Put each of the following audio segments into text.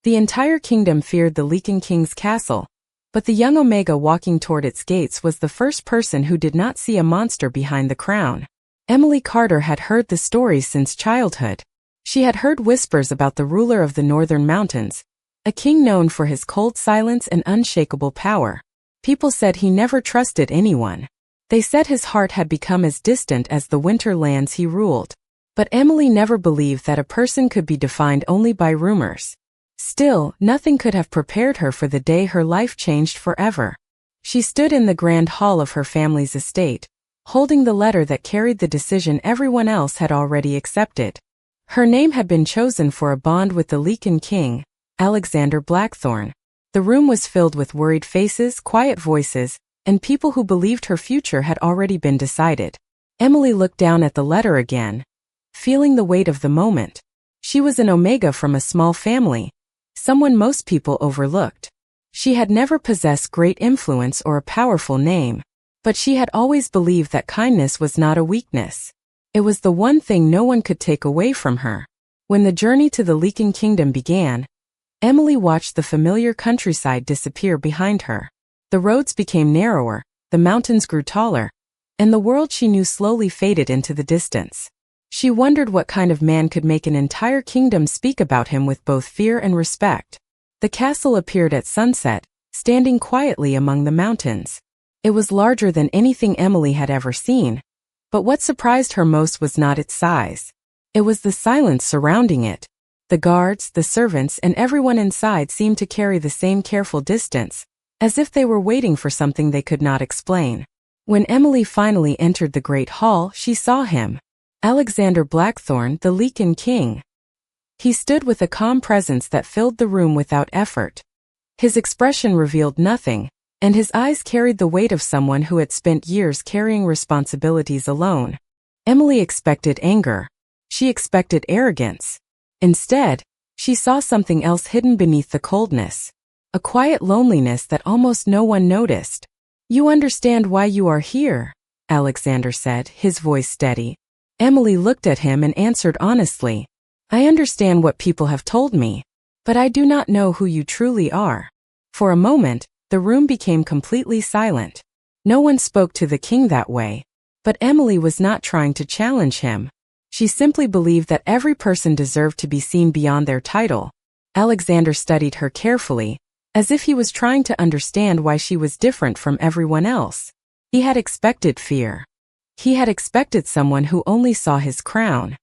The entire kingdom feared the Lycan King's castle, but the young Omega walking toward its gates was the first person who did not see a monster behind the crown. Emily Carter had heard the stories since childhood. She had heard whispers about the ruler of the northern mountains, a king known for his cold silence and unshakable power. People said he never trusted anyone. They said his heart had become as distant as the winter lands he ruled. But Emily never believed that a person could be defined only by rumors. Still, nothing could have prepared her for the day her life changed forever. She stood in the grand hall of her family's estate, holding the letter that carried the decision everyone else had already accepted. Her name had been chosen for a bond with the Lycan King, Alexander Blackthorne. The room was filled with worried faces, quiet voices, and people who believed her future had already been decided. Emily looked down at the letter again, feeling the weight of the moment. She was an Omega from a small family, someone most people overlooked. She had never possessed great influence or a powerful name, but she had always believed that kindness was not a weakness. It was the one thing no one could take away from her. When the journey to the Lycan Kingdom began, Emily watched the familiar countryside disappear behind her. The roads became narrower, the mountains grew taller, and the world she knew slowly faded into the distance. She wondered what kind of man could make an entire kingdom speak about him with both fear and respect. The castle appeared at sunset, standing quietly among the mountains. It was larger than anything Emily had ever seen, but what surprised her most was not its size. It was the silence surrounding it. The guards, the servants, and everyone inside seemed to carry the same careful distance, as if they were waiting for something they could not explain. When Emily finally entered the great hall, she saw him. Alexander Blackthorne, the Lycan King. He stood with a calm presence that filled the room without effort. His expression revealed nothing, and his eyes carried the weight of someone who had spent years carrying responsibilities alone. Emily expected anger. She expected arrogance. Instead, she saw something else hidden beneath the coldness. A quiet loneliness that almost no one noticed. "You understand why you are here," Alexander said, his voice steady. Emily looked at him and answered honestly, "I understand what people have told me, but I do not know who you truly are." For a moment, the room became completely silent. No one spoke to the king that way. But Emily was not trying to challenge him. She simply believed that every person deserved to be seen beyond their title. Alexander studied her carefully, as if he was trying to understand why she was different from everyone else. He had expected fear. He had expected someone who only saw his crown.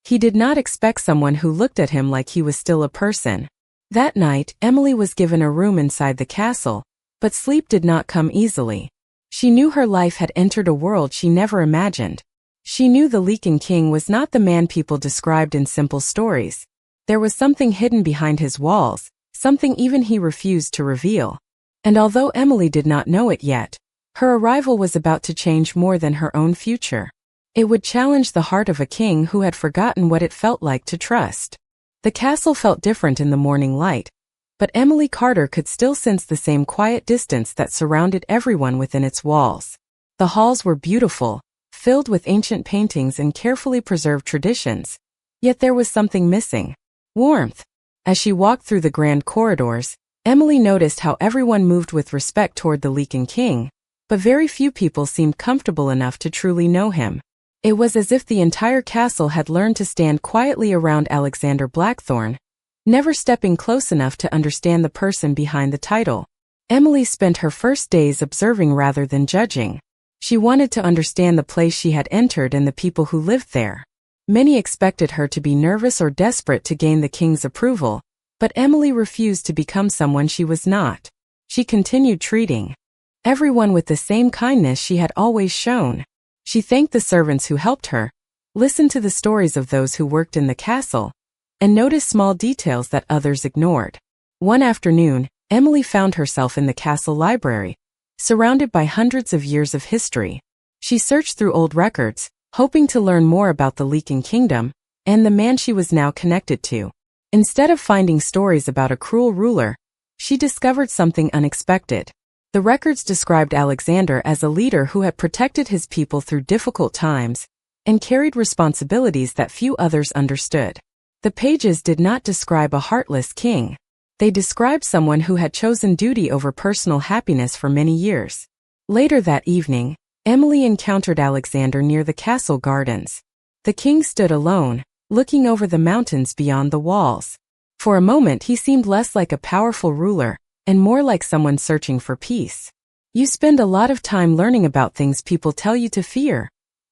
He did not expect someone who looked at him like he was still a person. That night, Emily was given a room inside the castle, but sleep did not come easily. She knew her life had entered a world she never imagined. She knew the Lycan King was not the man people described in simple stories. There was something hidden behind his walls, something even he refused to reveal. And although Emily did not know it yet, her arrival was about to change more than her own future. It would challenge the heart of a king who had forgotten what it felt like to trust. The castle felt different in the morning light, but Emily Carter could still sense the same quiet distance that surrounded everyone within its walls. The halls were beautiful, filled with ancient paintings and carefully preserved traditions, yet there was something missing: warmth. As she walked through the grand corridors, Emily noticed how everyone moved with respect toward the Lycan King, but very few people seemed comfortable enough to truly know him. It was as if the entire castle had learned to stand quietly around Alexander Blackthorne, never stepping close enough to understand the person behind the title. Emily spent her first days observing rather than judging. She wanted to understand the place she had entered and the people who lived there. Many expected her to be nervous or desperate to gain the king's approval, but Emily refused to become someone she was not. She continued treating everyone with the same kindness she had always shown. She thanked the servants who helped her, listened to the stories of those who worked in the castle, and noticed small details that others ignored. One afternoon, Emily found herself in the castle library, surrounded by hundreds of years of history. She searched through old records, hoping to learn more about the Lycan Kingdom and the man she was now connected to. Instead of finding stories about a cruel ruler, she discovered something unexpected. The records described Alexander as a leader who had protected his people through difficult times and carried responsibilities that few others understood. The pages did not describe a heartless king. They described someone who had chosen duty over personal happiness for many years. Later that evening, Emily encountered Alexander near the castle gardens. The king stood alone, looking over the mountains beyond the walls. For a moment he seemed less like a powerful ruler, and more like someone searching for peace. "You spend a lot of time learning about things people tell you to fear,"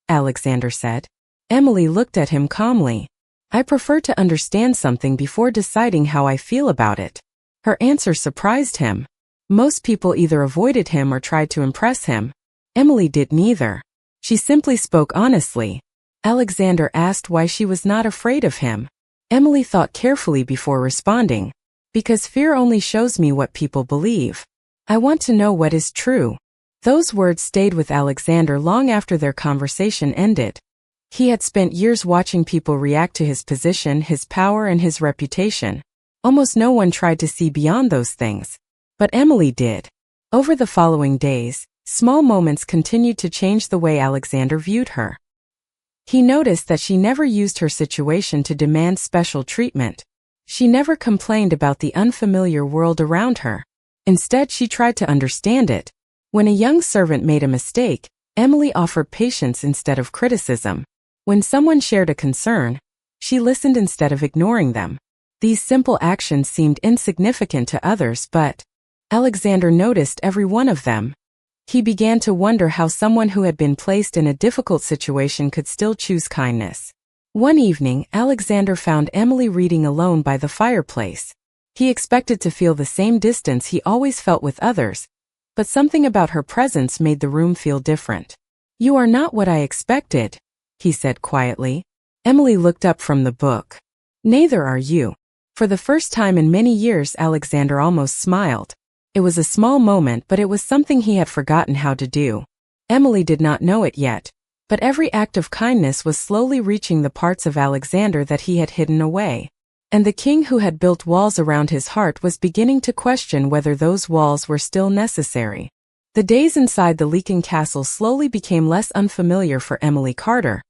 Alexander said. Emily looked at him calmly. "I prefer to understand something before deciding how I feel about it." Her answer surprised him. Most people either avoided him or tried to impress him. Emily did neither. She simply spoke honestly. Alexander asked why she was not afraid of him. Emily thought carefully before responding. "Because fear only shows me what people believe. I want to know what is true." Those words stayed with Alexander long after their conversation ended. He had spent years watching people react to his position, his power, and his reputation. Almost no one tried to see beyond those things. But Emily did. Over the following days, small moments continued to change the way Alexander viewed her. He noticed that she never used her situation to demand special treatment. She never complained about the unfamiliar world around her. Instead, she tried to understand it. When a young servant made a mistake, Emily offered patience instead of criticism. When someone shared a concern, she listened instead of ignoring them. These simple actions seemed insignificant to others, but Alexander noticed every one of them. He began to wonder how someone who had been placed in a difficult situation could still choose kindness. One evening, Alexander found Emily reading alone by the fireplace. He expected to feel the same distance he always felt with others, but something about her presence made the room feel different. "You are not what I expected," he said quietly. Emily looked up from the book. "Neither are you." For the first time in many years, Alexander almost smiled. It was a small moment, but it was something he had forgotten how to do. Emily did not know it yet, but every act of kindness was slowly reaching the parts of Alexander that he had hidden away. And the king who had built walls around his heart was beginning to question whether those walls were still necessary. The days inside the Lycan castle slowly became less unfamiliar for Emily Carter,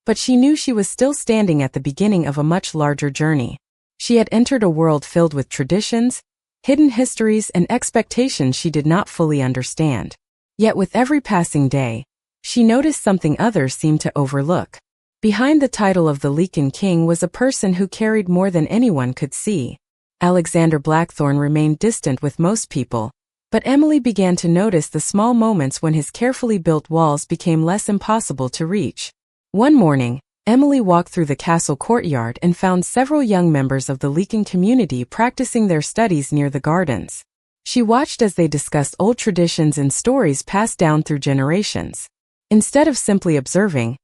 but she knew she was still standing at the beginning of a much larger journey. She had entered a world filled with traditions, hidden histories, and expectations she did not fully understand. Yet with every passing day, she noticed something others seemed to overlook. Behind the title of the Lycan King was a person who carried more than anyone could see. Alexander Blackthorne remained distant with most people, but Emily began to notice the small moments when his carefully built walls became less impossible to reach. One morning, Emily walked through the castle courtyard and found several young members of the Lycan community practicing their studies near the gardens. She watched as they discussed old traditions and stories passed down through generations. Instead of simply observing,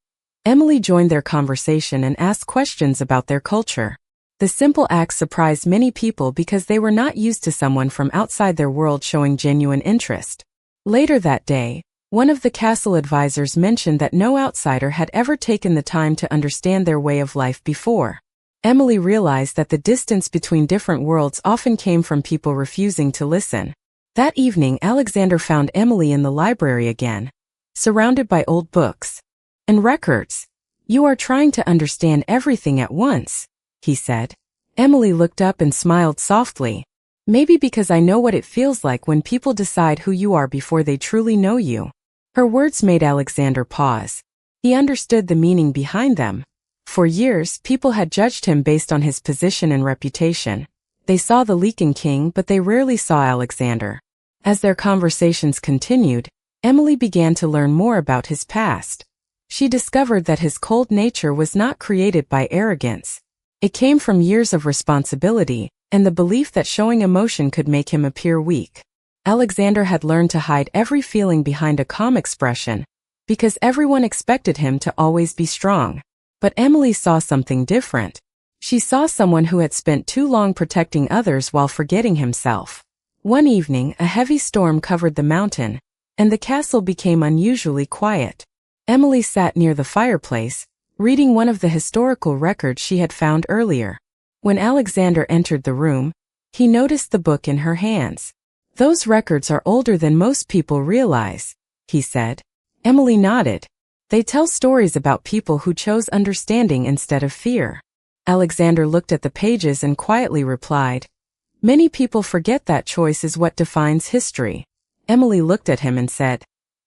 Emily joined their conversation and asked questions about their culture. The simple act surprised many people because they were not used to someone from outside their world showing genuine interest. Later that day, one of the castle advisors mentioned that no outsider had ever taken the time to understand their way of life before. Emily realized that the distance between different worlds often came from people refusing to listen. That evening, Alexander found Emily in the library again, surrounded by old books and records. "You are trying to understand everything at once," he said. Emily looked up and smiled softly. "Maybe because I know what it feels like when people decide who you are before they truly know you." Her words made Alexander pause. He understood the meaning behind them. For years, people had judged him based on his position and reputation. They saw the Lycan King, but they rarely saw Alexander. As their conversations continued, Emily began to learn more about his past. She discovered that his cold nature was not created by arrogance. It came from years of responsibility and the belief that showing emotion could make him appear weak. Alexander had learned to hide every feeling behind a calm expression, because everyone expected him to always be strong. But Emily saw something different. She saw someone who had spent too long protecting others while forgetting himself. One evening, a heavy storm covered the mountain, and the castle became unusually quiet. Emily sat near the fireplace, reading one of the historical records she had found earlier. When Alexander entered the room, he noticed the book in her hands. "Those records are older than most people realize," he said. Emily nodded. "They tell stories about people who chose understanding instead of fear." Alexander looked at the pages and quietly replied, Many people forget that choice is what defines history. Emily looked at him and said,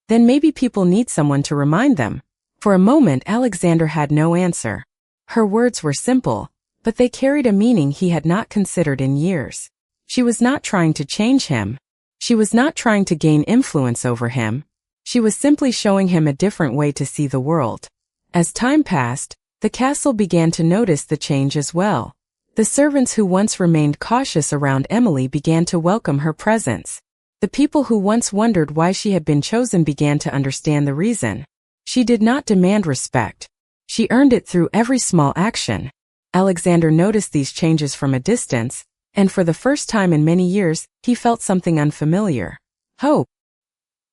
"Then maybe people need someone to remind them." For a moment Alexander had no answer. Her words were simple, but they carried a meaning he had not considered in years. She was not trying to change him. She was not trying to gain influence over him. She was simply showing him a different way to see the world. As time passed, the castle began to notice the change as well. The servants who once remained cautious around Emily began to welcome her presence. The people who once wondered why she had been chosen began to understand the reason. She did not demand respect. She earned it through every small action. Alexander noticed these changes from a distance, and for the first time in many years, he felt something unfamiliar. Hope.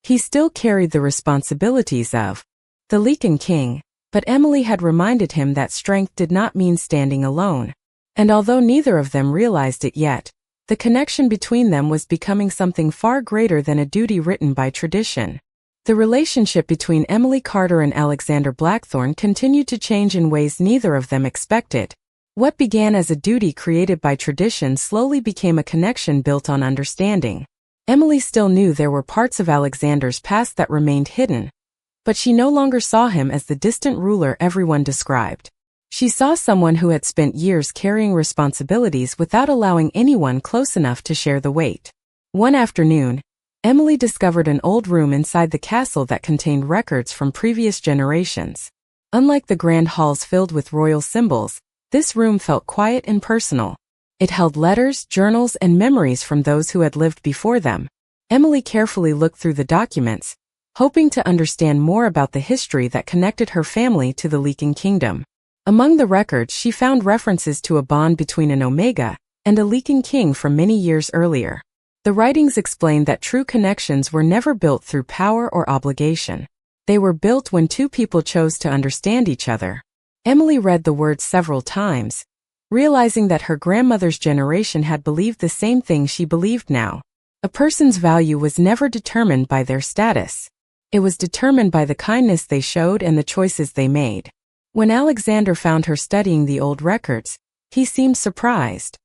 He still carried the responsibilities of the Lycan King, but Emily had reminded him that strength did not mean standing alone. And although neither of them realized it yet, the connection between them was becoming something far greater than a duty written by tradition. The relationship between Emily Carter and Alexander Blackthorne continued to change in ways neither of them expected. What began as a duty created by tradition slowly became a connection built on understanding. Emily still knew there were parts of Alexander's past that remained hidden, but she no longer saw him as the distant ruler everyone described. She saw someone who had spent years carrying responsibilities without allowing anyone close enough to share the weight. One afternoon, Emily discovered an old room inside the castle that contained records from previous generations. Unlike the grand halls filled with royal symbols, this room felt quiet and personal. It held letters, journals, and memories from those who had lived before them. Emily carefully looked through the documents, hoping to understand more about the history that connected her family to the Lycan Kingdom. Among the records she found references to a bond between an Omega and a Lycan King from many years earlier. The writings explained that true connections were never built through power or obligation. They were built when two people chose to understand each other. Emily read the words several times, realizing that her grandmother's generation had believed the same thing she believed now. A person's value was never determined by their status. It was determined by the kindness they showed and the choices they made. When Alexander found her studying the old records, he seemed surprised.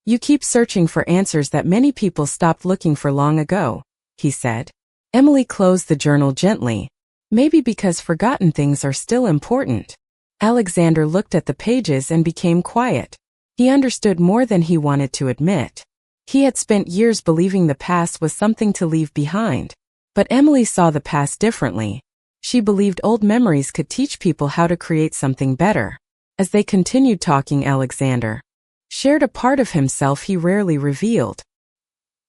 "You keep searching for answers that many people stopped looking for long ago," he said. Emily closed the journal gently. "Maybe because forgotten things are still important." Alexander looked at the pages and became quiet. He understood more than he wanted to admit. He had spent years believing the past was something to leave behind. But Emily saw the past differently. She believed old memories could teach people how to create something better. As they continued talking, Alexander shared a part of himself he rarely revealed.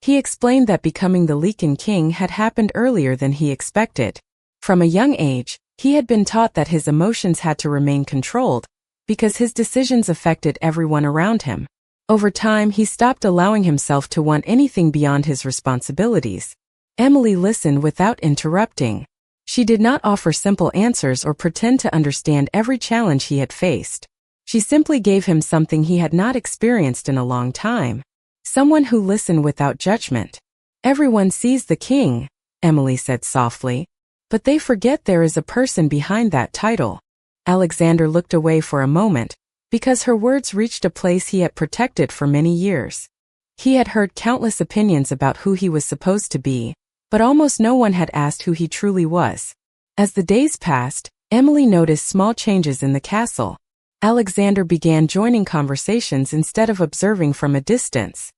He explained that becoming the Lycan King had happened earlier than he expected. From a young age, he had been taught that his emotions had to remain controlled, because his decisions affected everyone around him. Over time, he stopped allowing himself to want anything beyond his responsibilities. Emily listened without interrupting. She did not offer simple answers or pretend to understand every challenge he had faced. She simply gave him something he had not experienced in a long time. Someone who listened without judgment. "Everyone sees the king," Emily said softly, "but they forget there is a person behind that title." Alexander looked away for a moment, because her words reached a place he had protected for many years. He had heard countless opinions about who he was supposed to be, but almost no one had asked who he truly was. As the days passed, Emily noticed small changes in the castle. Alexander began joining conversations instead of observing from a distance.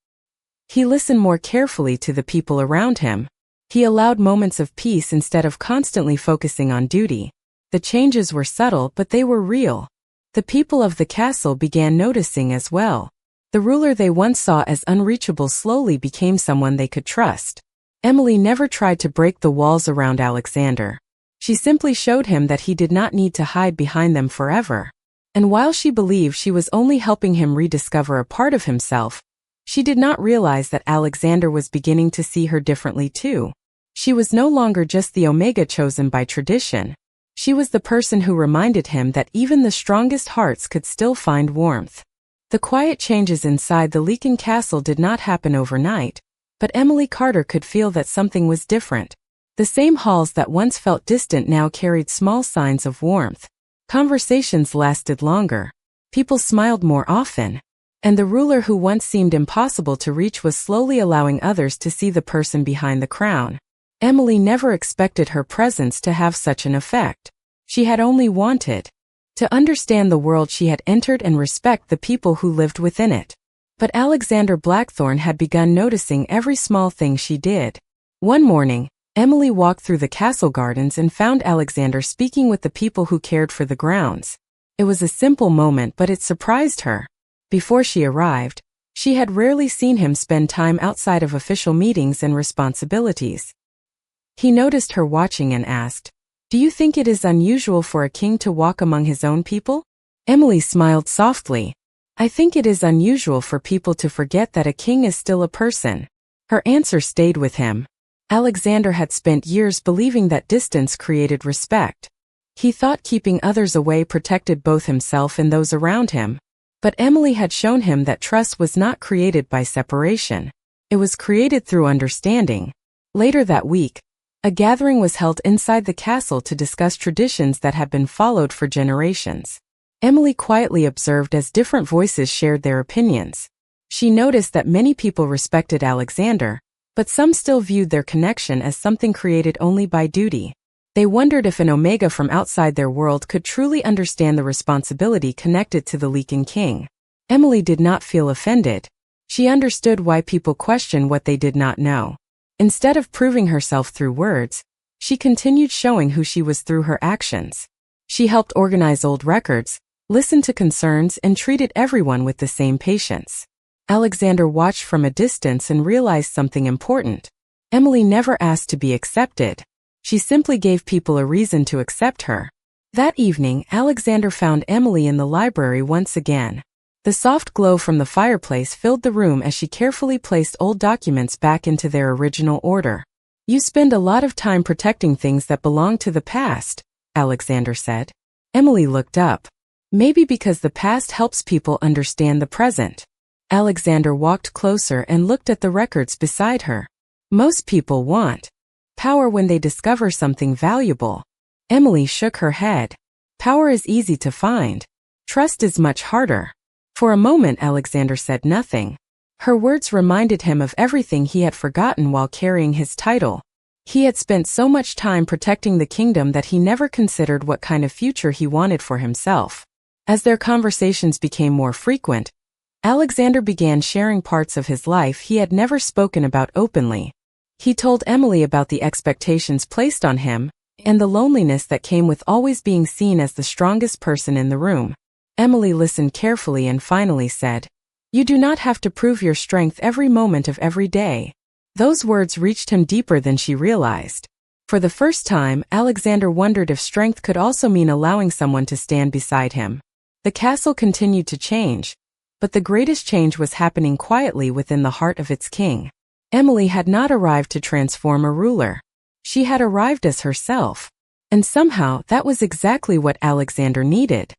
He listened more carefully to the people around him. He allowed moments of peace instead of constantly focusing on duty. The changes were subtle, but they were real. The people of the castle began noticing as well. The ruler they once saw as unreachable slowly became someone they could trust. Emily never tried to break the walls around Alexander. She simply showed him that he did not need to hide behind them forever. And while she believed she was only helping him rediscover a part of himself, she did not realize that Alexander was beginning to see her differently too. She was no longer just the Omega chosen by tradition. She was the person who reminded him that even the strongest hearts could still find warmth. The quiet changes inside the Lycan castle did not happen overnight, but Emily Carter could feel that something was different. The same halls that once felt distant now carried small signs of warmth. Conversations lasted longer. People smiled more often. And the ruler who once seemed impossible to reach was slowly allowing others to see the person behind the crown. Emily never expected her presence to have such an effect. She had only wanted to understand the world she had entered and respect the people who lived within it. But Alexander Blackthorne had begun noticing every small thing she did. One morning, Emily walked through the castle gardens and found Alexander speaking with the people who cared for the grounds. It was a simple moment, but it surprised her. Before she arrived, she had rarely seen him spend time outside of official meetings and responsibilities. He noticed her watching and asked, "Do you think it is unusual for a king to walk among his own people?" Emily smiled softly. "I think it is unusual for people to forget that a king is still a person." Her answer stayed with him. Alexander had spent years believing that distance created respect. He thought keeping others away protected both himself and those around him. But Emily had shown him that trust was not created by separation. It was created through understanding. Later that week, a gathering was held inside the castle to discuss traditions that had been followed for generations. Emily quietly observed as different voices shared their opinions. She noticed that many people respected Alexander, but some still viewed their connection as something created only by duty. They wondered if an Omega from outside their world could truly understand the responsibility connected to the Lycan King. Emily did not feel offended. She understood why people question what they did not know. Instead of proving herself through words, she continued showing who she was through her actions. She helped organize old records, listened to concerns, and treated everyone with the same patience. Alexander watched from a distance and realized something important. Emily never asked to be accepted. She simply gave people a reason to accept her. That evening, Alexander found Emily in the library once again. The soft glow from the fireplace filled the room as she carefully placed old documents back into their original order. "You spend a lot of time protecting things that belong to the past," Alexander said. Emily looked up. "Maybe because the past helps people understand the present." Alexander walked closer and looked at the records beside her. "Most people want power when they discover something valuable." Emily shook her head. "Power is easy to find. Trust is much harder." For a moment Alexander said nothing. Her words reminded him of everything he had forgotten while carrying his title. He had spent so much time protecting the kingdom that he never considered what kind of future he wanted for himself. As their conversations became more frequent, Alexander began sharing parts of his life he had never spoken about openly. He told Emily about the expectations placed on him and the loneliness that came with always being seen as the strongest person in the room. Emily listened carefully and finally said, "You do not have to prove your strength every moment of every day." Those words reached him deeper than she realized. For the first time, Alexander wondered if strength could also mean allowing someone to stand beside him. The castle continued to change, but the greatest change was happening quietly within the heart of its king. Emily had not arrived to transform a ruler. She had arrived as herself. And somehow, that was exactly what Alexander needed.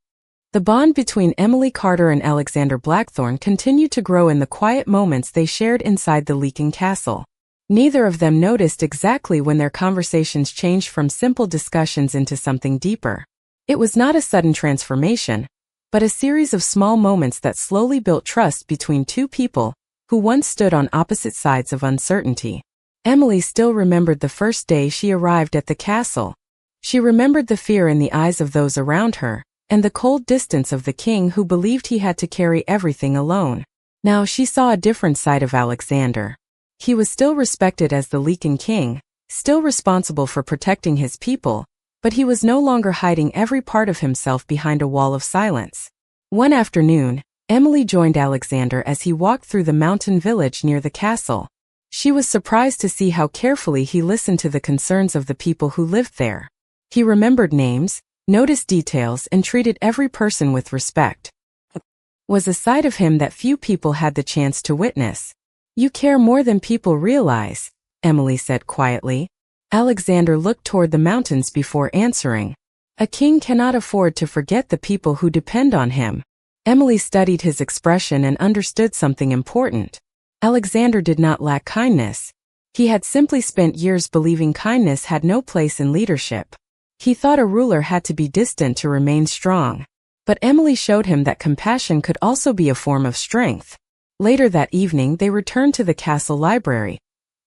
The bond between Emily Carter and Alexander Blackthorne continued to grow in the quiet moments they shared inside the Lycan castle. Neither of them noticed exactly when their conversations changed from simple discussions into something deeper. It was not a sudden transformation, but a series of small moments that slowly built trust between two people who once stood on opposite sides of uncertainty. Emily still remembered the first day she arrived at the castle. She remembered the fear in the eyes of those around her, and the cold distance of the king who believed he had to carry everything alone. Now she saw a different side of Alexander. He was still respected as the Lycan King, still responsible for protecting his people, but he was no longer hiding every part of himself behind a wall of silence. One afternoon, Emily joined Alexander as he walked through the mountain village near the castle. She was surprised to see how carefully he listened to the concerns of the people who lived there. He remembered names, noticed details, and treated every person with respect. It was a side of him that few people had the chance to witness. "You care more than people realize," Emily said quietly. Alexander looked toward the mountains before answering. "A king cannot afford to forget the people who depend on him." Emily studied his expression and understood something important. Alexander did not lack kindness. He had simply spent years believing kindness had no place in leadership. He thought a ruler had to be distant to remain strong. But Emily showed him that compassion could also be a form of strength. Later that evening they returned to the castle library,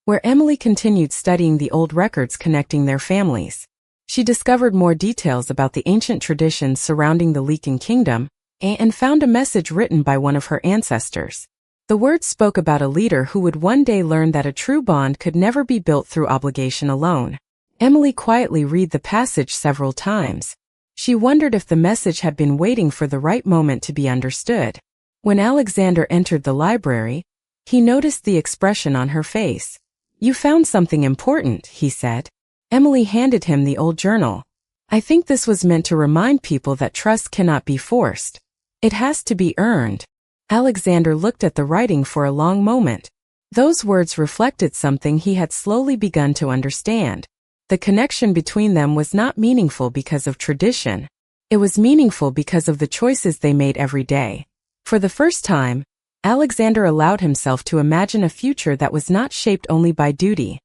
where Emily continued studying the old records connecting their families. She discovered more details about the ancient traditions surrounding the Lycan kingdom, and found a message written by one of her ancestors. The words spoke about a leader who would one day learn that a true bond could never be built through obligation alone. Emily quietly read the passage several times. She wondered if the message had been waiting for the right moment to be understood. When Alexander entered the library, he noticed the expression on her face. "You found something important," he said. Emily handed him the old journal. "I think this was meant to remind people that trust cannot be forced. It has to be earned." Alexander looked at the writing for a long moment. Those words reflected something he had slowly begun to understand. The connection between them was not meaningful because of tradition. It was meaningful because of the choices they made every day. For the first time, Alexander allowed himself to imagine a future that was not shaped only by duty.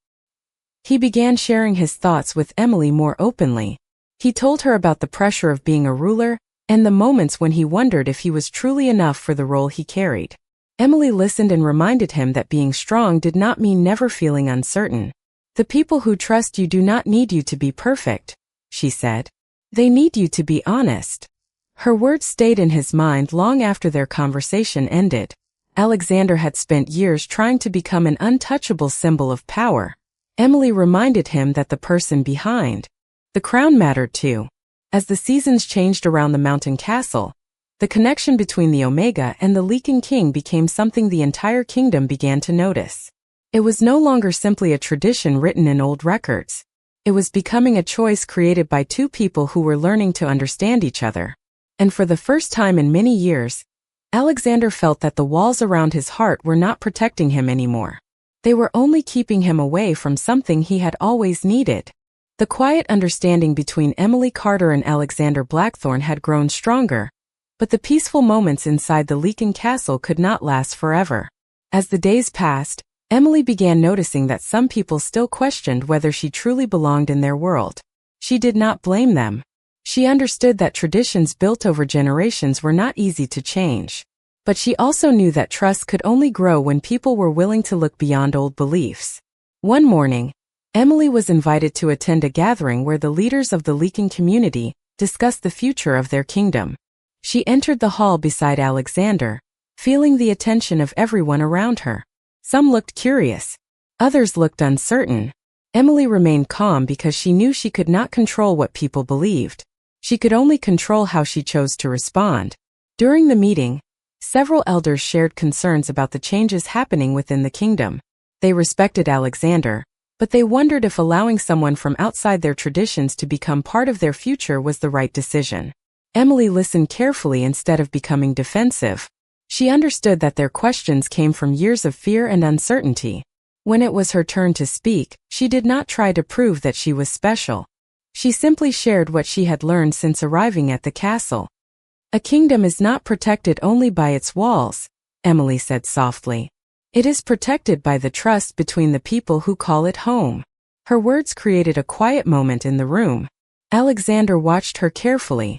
He began sharing his thoughts with Emily more openly. He told her about the pressure of being a ruler, and the moments when he wondered if he was truly enough for the role he carried. Emily listened and reminded him that being strong did not mean never feeling uncertain. "The people who trust you do not need you to be perfect," she said. "They need you to be honest." Her words stayed in his mind long after their conversation ended. Alexander had spent years trying to become an untouchable symbol of power. Emily reminded him that the person behind the crown mattered too. As the seasons changed around the mountain castle, the connection between the Omega and the Lycan King became something the entire kingdom began to notice. It was no longer simply a tradition written in old records. It was becoming a choice created by two people who were learning to understand each other. And for the first time in many years, Alexander felt that the walls around his heart were not protecting him anymore. They were only keeping him away from something he had always needed. The quiet understanding between Emily Carter and Alexander Blackthorne had grown stronger, but the peaceful moments inside the Lycan castle could not last forever. As the days passed, Emily began noticing that some people still questioned whether she truly belonged in their world. She did not blame them. She understood that traditions built over generations were not easy to change. But she also knew that trust could only grow when people were willing to look beyond old beliefs. One morning, Emily was invited to attend a gathering where the leaders of the Lycan community discussed the future of their kingdom. She entered the hall beside Alexander, feeling the attention of everyone around her. Some looked curious. Others looked uncertain. Emily remained calm because she knew she could not control what people believed. She could only control how she chose to respond. During the meeting, several elders shared concerns about the changes happening within the kingdom. They respected Alexander, but they wondered if allowing someone from outside their traditions to become part of their future was the right decision. Emily listened carefully instead of becoming defensive. She understood that their questions came from years of fear and uncertainty. When it was her turn to speak, she did not try to prove that she was special. She simply shared what she had learned since arriving at the castle. "A kingdom is not protected only by its walls," Emily said softly. "It is protected by the trust between the people who call it home." Her words created a quiet moment in the room. Alexander watched her carefully.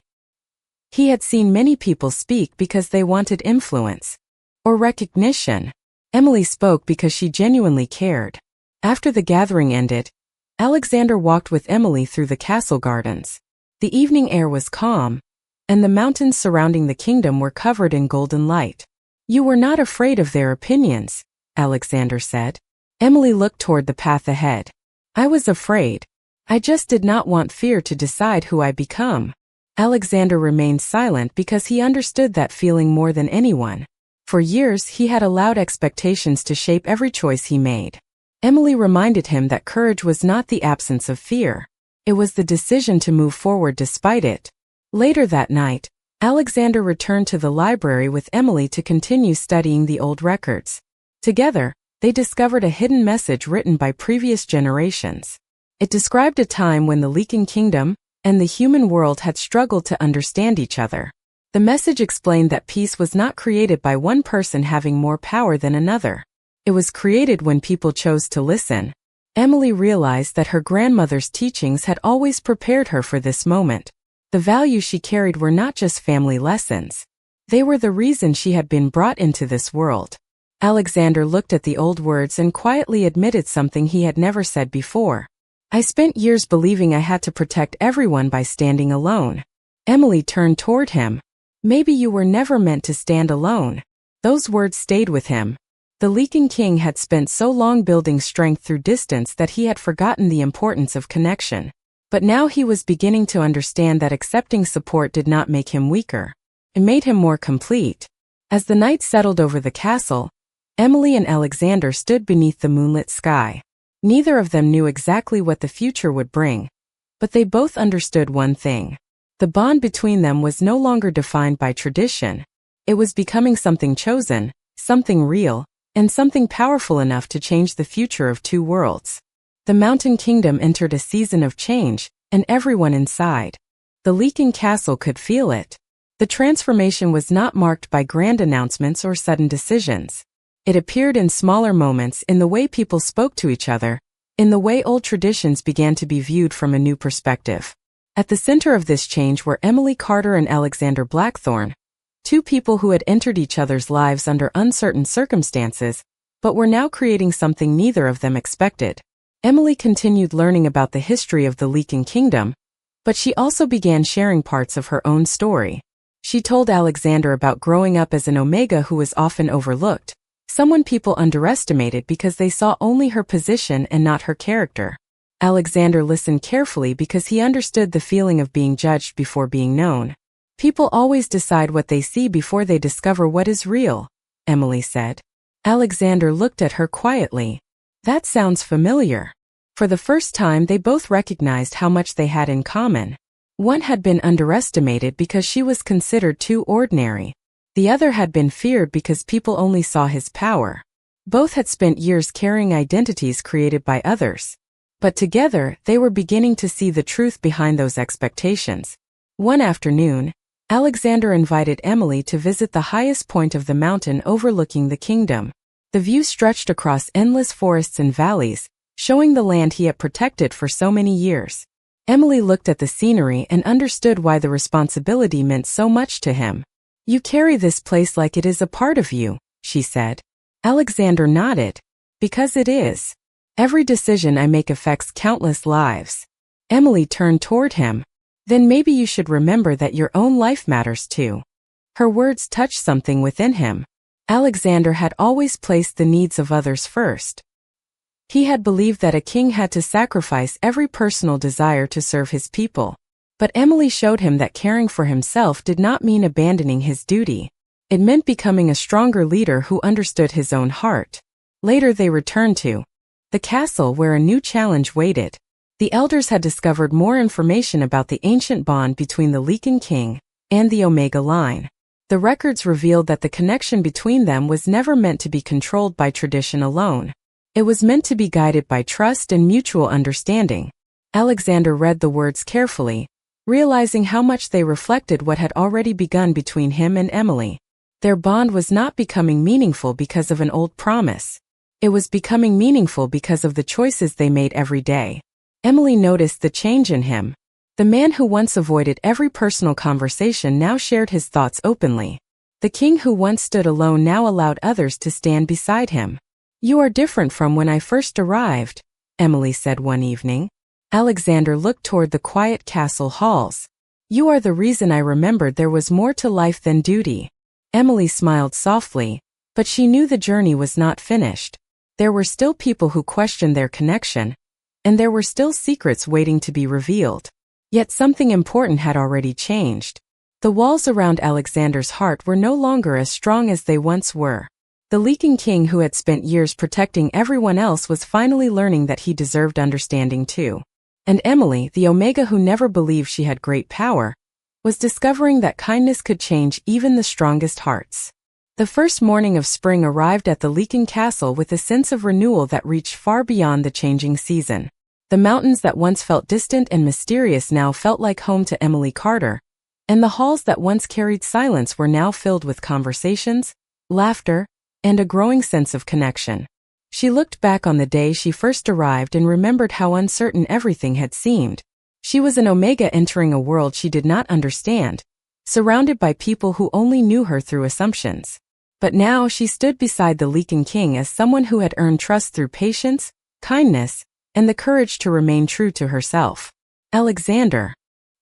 He had seen many people speak because they wanted influence or recognition. Emily spoke because she genuinely cared. After the gathering ended, Alexander walked with Emily through the castle gardens. The evening air was calm, and the mountains surrounding the kingdom were covered in golden light. "You were not afraid of their opinions," Alexander said. Emily looked toward the path ahead. "I was afraid. I just did not want fear to decide who I become." Alexander remained silent because he understood that feeling more than anyone. For years he had allowed expectations to shape every choice he made. Emily reminded him that courage was not the absence of fear. It was the decision to move forward despite it. Later that night, Alexander returned to the library with Emily to continue studying the old records. Together, they discovered a hidden message written by previous generations. It described a time when the Lycan kingdom and the human world had struggled to understand each other. The message explained that peace was not created by one person having more power than another. It was created when people chose to listen. Emily realized that her grandmother's teachings had always prepared her for this moment. The values she carried were not just family lessons. They were the reason she had been brought into this world. Alexander looked at the old words and quietly admitted something he had never said before. I spent years believing I had to protect everyone by standing alone. Emily turned toward him. Maybe you were never meant to stand alone. Those words stayed with him. The Lycan King had spent so long building strength through distance that he had forgotten the importance of connection. But now he was beginning to understand that accepting support did not make him weaker. It made him more complete. As the night settled over the castle, Emily and Alexander stood beneath the moonlit sky. Neither of them knew exactly what the future would bring, but they both understood one thing. The bond between them was no longer defined by tradition. It was becoming something chosen, something real, and something powerful enough to change the future of two worlds. The Mountain Kingdom entered a season of change, and everyone inside the Lycan Castle could feel it. The transformation was not marked by grand announcements or sudden decisions. It appeared in smaller moments, in the way people spoke to each other, in the way old traditions began to be viewed from a new perspective. At the center of this change were Emily Carter and Alexander Blackthorne, two people who had entered each other's lives under uncertain circumstances, but were now creating something neither of them expected. Emily continued learning about the history of the Lycan Kingdom, but she also began sharing parts of her own story. She told Alexander about growing up as an Omega who was often overlooked, someone people underestimated because they saw only her position and not her character. Alexander listened carefully because he understood the feeling of being judged before being known. People always decide what they see before they discover what is real, Emily said. Alexander looked at her quietly. That sounds familiar. For the first time, they both recognized how much they had in common. One had been underestimated because she was considered too ordinary. The other had been feared because people only saw his power. Both had spent years carrying identities created by others. But together, they were beginning to see the truth behind those expectations. One afternoon, Alexander invited Emily to visit the highest point of the mountain overlooking the kingdom. The view stretched across endless forests and valleys, showing the land he had protected for so many years. Emily looked at the scenery and understood why the responsibility meant so much to him. You carry this place like it is a part of you, she said. Alexander nodded. Because it is. Every decision I make affects countless lives. Emily turned toward him. Then maybe you should remember that your own life matters too. Her words touched something within him. Alexander had always placed the needs of others first. He had believed that a king had to sacrifice every personal desire to serve his people. But Emily showed him that caring for himself did not mean abandoning his duty. It meant becoming a stronger leader who understood his own heart. Later they returned to the castle where a new challenge waited. The elders had discovered more information about the ancient bond between the Lycan King and the Omega line. The records revealed that the connection between them was never meant to be controlled by tradition alone. It was meant to be guided by trust and mutual understanding. Alexander read the words carefully, realizing how much they reflected what had already begun between him and Emily. Their bond was not becoming meaningful because of an old promise. It was becoming meaningful because of the choices they made every day. Emily noticed the change in him. The man who once avoided every personal conversation now shared his thoughts openly. The king who once stood alone now allowed others to stand beside him. You are different from when I first arrived, Emily said one evening. Alexander looked toward the quiet castle halls. You are the reason I remembered there was more to life than duty. Emily smiled softly, but she knew the journey was not finished. There were still people who questioned their connection, and there were still secrets waiting to be revealed. Yet something important had already changed. The walls around Alexander's heart were no longer as strong as they once were. The Lycan King who had spent years protecting everyone else was finally learning that he deserved understanding too. And Emily, the Omega who never believed she had great power, was discovering that kindness could change even the strongest hearts. The first morning of spring arrived at the Lycan Castle with a sense of renewal that reached far beyond the changing season. The mountains that once felt distant and mysterious now felt like home to Emily Carter, and the halls that once carried silence were now filled with conversations, laughter, and a growing sense of connection. She looked back on the day she first arrived and remembered how uncertain everything had seemed. She was an Omega entering a world she did not understand, surrounded by people who only knew her through assumptions. But now she stood beside the Lycan King as someone who had earned trust through patience, kindness, and the courage to remain true to herself. Alexander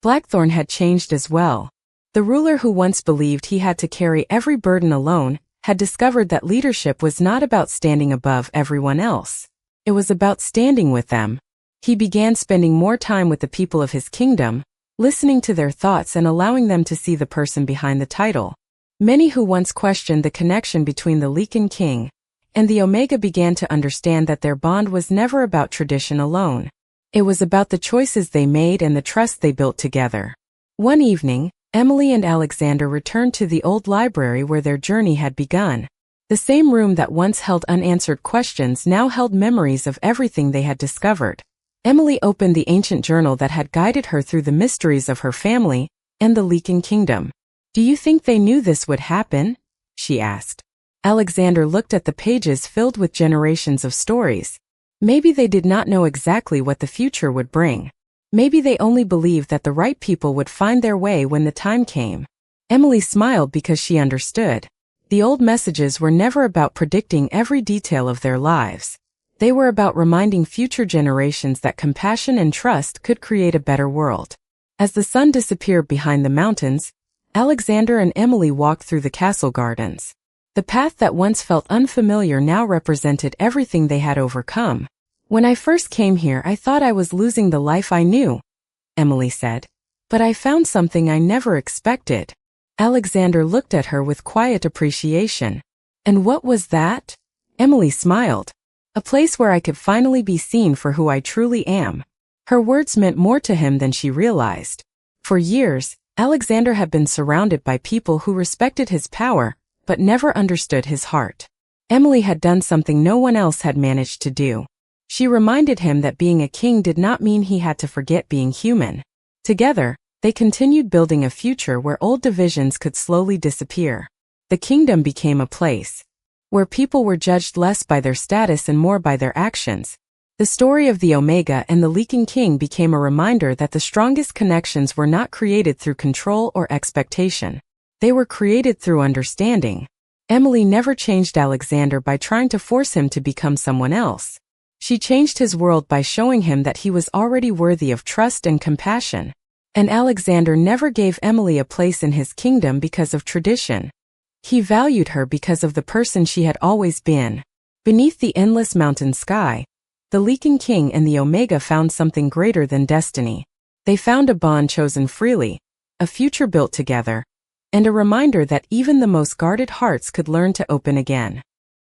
Blackthorn had changed as well. The ruler who once believed he had to carry every burden alone had discovered that leadership was not about standing above everyone else. It was about standing with them. He began spending more time with the people of his kingdom, listening to their thoughts and allowing them to see the person behind the title. Many who once questioned the connection between the Lycan King and the Omega began to understand that their bond was never about tradition alone. It was about the choices they made and the trust they built together. One evening, Emily and Alexander returned to the old library where their journey had begun. The same room that once held unanswered questions now held memories of everything they had discovered. Emily opened the ancient journal that had guided her through the mysteries of her family and the Lycan Kingdom. "Do you think they knew this would happen?" she asked. Alexander looked at the pages filled with generations of stories. Maybe they did not know exactly what the future would bring. Maybe they only believed that the right people would find their way when the time came. Emily smiled because she understood. The old messages were never about predicting every detail of their lives. They were about reminding future generations that compassion and trust could create a better world. As the sun disappeared behind the mountains, Alexander and Emily walked through the castle gardens. The path that once felt unfamiliar now represented everything they had overcome. "When I first came here, I thought I was losing the life I knew," Emily said. "But I found something I never expected." Alexander looked at her with quiet appreciation. "And what was that?" Emily smiled. "A place where I could finally be seen for who I truly am." Her words meant more to him than she realized. For years, Alexander had been surrounded by people who respected his power, but never understood his heart. Emily had done something no one else had managed to do. She reminded him that being a king did not mean he had to forget being human. Together, they continued building a future where old divisions could slowly disappear. The kingdom became a place where people were judged less by their status and more by their actions. The story of the Omega and the Lycan King became a reminder that the strongest connections were not created through control or expectation. They were created through understanding. Emily never changed Alexander by trying to force him to become someone else. She changed his world by showing him that he was already worthy of trust and compassion. And Alexander never gave Emily a place in his kingdom because of tradition. He valued her because of the person she had always been. Beneath the endless mountain sky, the Lycan King and the Omega found something greater than destiny. They found a bond chosen freely, a future built together, and a reminder that even the most guarded hearts could learn to open again.